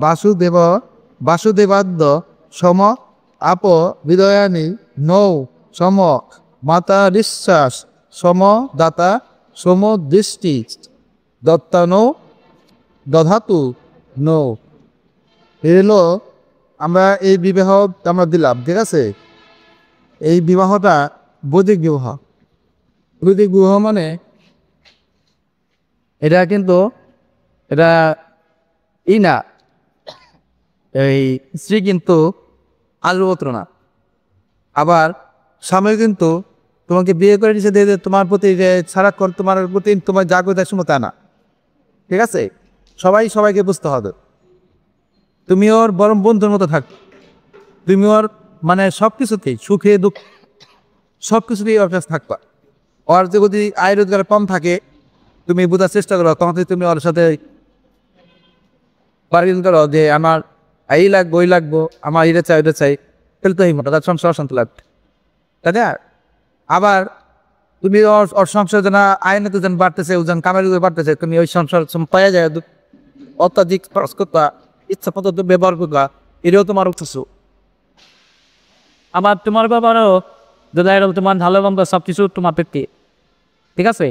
বাসুদেব বাসুদেবাদ্য সম আপ হৃদয়ানি নৌ সম মাতা বিশ্বাস সম দাতা সম দৃষ্টি দত্তানো দধাতু নৌ। এলো আমরা এই বিবাহ আমরা দিলাম, ঠিক আছে? এই বিবাহটা বৈদিক বিবাহ। বৈদিক বিবাহ মানে এটা কিন্তু এটা না, এই স্ত্রী কিন্তু আলুপত্র না। আবার স্বামী কিন্তু তোমাকে বিয়ে করে দিচ্ছে তোমার প্রতি সারাক্ষণ তোমার প্রতি তোমার জাগ্রতার সময় তা না, ঠিক আছে? সবাইকে বুঝতে হবে। তুমি ওর বরং বন্ধুর মতো থাক, তুমি ওর মানে সব কিছুতেই সুখে দুঃখ সব কিছুতেই ওর কাছে থাকবা। ওর যদি আয় রোজগার কম থাকে তুমি বোঝার চেষ্টা করো, তখন তুমি ওর সাথে বার্গেন করো যে আমার এই লাগবো ওই লাগবো, আমার এটা চাই ওটা চাই, তাহলে তো এই মতো তার সংসার অশান্ত লাগবে, তাই না? আবার তুমি ওর সংসার যেন আইনে তো যেন বাড়তেছে, ওজন কামের বাড়তেছে, তুমি ওই সংসার পাওয়া যায় অত্যাধিক খরচ করবা, ইচ্ছা মতো ব্যবহার করবা, এটাও তোমার উৎস। আবার তোমার বাবারও যদি তোমার ভালো মন্দ সব কিছু তোমার পেতে, ঠিক আছে?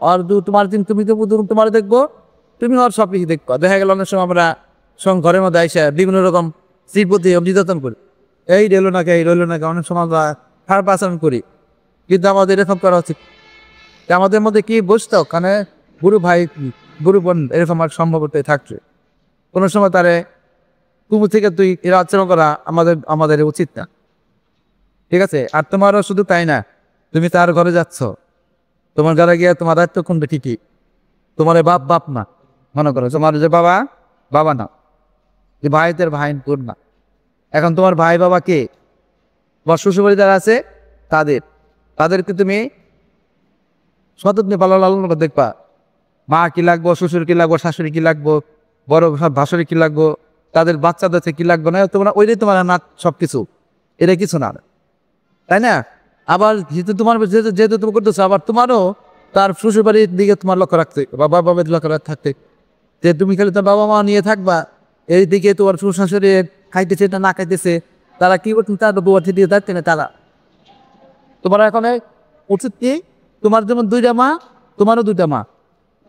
আর তোমার দিন তুমি তো তোমার দেখবো, তুমি আর সব কিছু দেখবো। দেখা গেল অনেক সময় আমরা ঘরের মধ্যে আইসা বিভিন্ন রকম স্ত্রীর প্রতি নির্যাতন করি, এই রইলো নাকি এই রইলো নাকি, অনেক সময় আমরা খারাপ আচরণ করি, কিন্তু আমাদের এরকম করা উচিত। আমাদের মধ্যে কি বসতো ওখানে গুরু ভাই গুরু বোন এরকম আর সম্ভবত থাকছে, কোনো সময় তারে তুমি থেকে তুই এর আচরণ করা আমাদের উচিত না, ঠিক আছে? আর তোমারও শুধু তাই না, তুমি তার ঘরে যাচ্ছ, তোমার ঘরে গিয়ে তোমার দায়িত্ব কোনটা ঠিকই, তোমার বাপ না মনে করো, তোমার যে বাবা না, যে ভাইদের ভাই তোর না। এখন তোমার ভাই বাবা কে? তোমার শ্বশুরবাড়ি যারা আছে তাদেরকে তুমি সযত্নে পালন লালন করে দেখবা। মা কি লাগবো, শ্বশুর কি লাগবো, শাশুড়ি কি লাগবো, বড় ভাসুরি কি লাগবো, তাদের বাচ্চাদের কি লাগবো না, তোমরা ওইটাই তোমার না সবকিছু, এটা কিছু না, তাই না? আবার যেহেতু তুমি করতেছো, আবার তোমারও তার শ্বশুরবাড়ির দিকে তোমার লক্ষ্য রাখতে বা বাবা মায়ের লক্ষ্য থাকতে, যে তুমি খালি তোমার বাবা মা নিয়ে থাকবা, এই দিকে তোমার শ্বশুর শাশুড়ি খাইতেছে না না খাইতেছে, তারা কি করতে তার বউয়ার দিয়ে থাকতে না, তারা তোমার এখন উচিত কি? তোমার যেমন দুইটা মা, তোমারও দুইটা মা,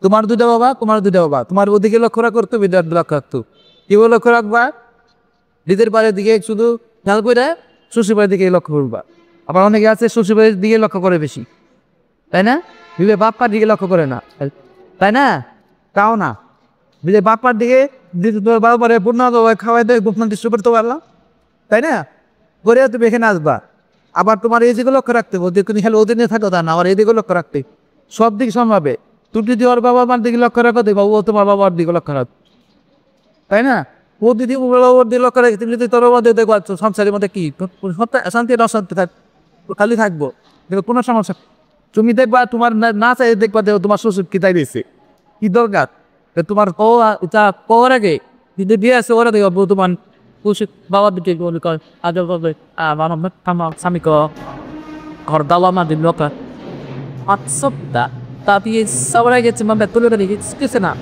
তোমার দুইটা বাবা, তোমার দুইটা বাবা, তোমার ওদিকে লক্ষ্য রাখতো, বিদ্যার লক্ষ্য রাখতো। কিভাবে লক্ষ্য রাখবা? নিজের বাড়ির দিকে শুধু খেয়াল করে শ্বশুর বাড়ির দিকে লক্ষ্য করবা। আবার অনেকে আছে শ্বশুর বাড়ির দিকে লক্ষ্য করে বেশি, তাই না? বিবে বাপ্পার দিকে লক্ষ্য করে না, তাই না? তাও না, বিলে বাপ্পার দিকে তোমার বাবারে পূর্ণ খাওয়াই দেয়, গোপন দৃশ্য করতে পারলাম, তাই না? করে তুমি এখানে আসবা। আবার তোমার এই দিকে লক্ষ্য রাখতে বলতে তুমি খালি ওদের নিয়ে থাকো তা না, আবার এই দিকে লক্ষ্য রাখতে সব দিক সম্ভাবে। তুমি যদি ওর বাবা মার দিকে লক্ষ্য রাখো দেখবা ও তোমার বাবার দিকে লক্ষ্য রাখবে, তাই না? ও দিদি বাবার দিকে লক্ষ্য রাখে, তুমি যদি তোর মধ্যে দেখবো সংসারের মধ্যে কি শান্তি আর অশান্তি খালি থাকবো, কিন্তু কোনো সমস্যা। তুমি দেখবা তোমার না চাই দেখবা তোমার শ্বশুর কি তাই দিয়েছে, কি দরকার তোমার কওয়ার আগে যদি বিয়ে আছে ওরা দেখবো তোমার বাবার দিকে আমার স্বামী ঘর দাওয়া মা দিন লোক আচ্ছা তা দিয়ে সবার আগে তুলে দিচ্ছে না,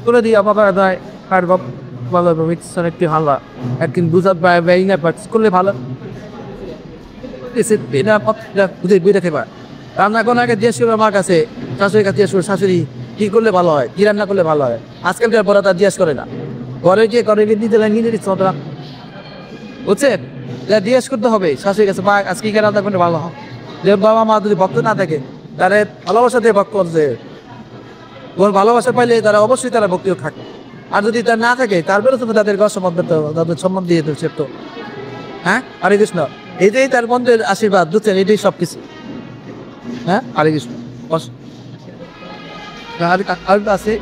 তুলে দিয়ে বাবা দেয় আর ভালো একটি হালকা একদিন বুঝার করলে ভালো বুঝে পারে। রান্না করার আগে জিজ্ঞেস করবে আমার কাছে, শাশুড়ির কাছে জিজ্ঞেস করবে শাশুড়ি কি করলে ভালো হয়, কি রান্না করলে ভালো হয়। আজকালকার পরে তার জিজ্ঞেস করে না, ঘরে গিয়ে করে নিতে নিয়ে দিচ্ছে বুঝছেন? জিজ্ঞেস করতে হবে শাশুড়ির কাছে, মা আজকে কি রান্না করলে ভালো হয়। যে বাবা মা যদি ভক্ত না থাকে তারা ভালোবাসা দিয়ে ভক্ত করছে, ওর ভালোবাসা পাইলে তারা অবশ্যই তারা ভক্তিও থাকে। আর যদি তার না থাকে তারপরে তুমি তাদের তাদের সম্মান দিয়ে দিচ্ছে তো। হ্যাঁ, হরে কৃষ্ণ, এটাই তার মন্দিরের আশীর্বাদ, বুঝছেন? এটাই সব কিছু। হ্যাঁ, হরে কৃষ্ণ। আছে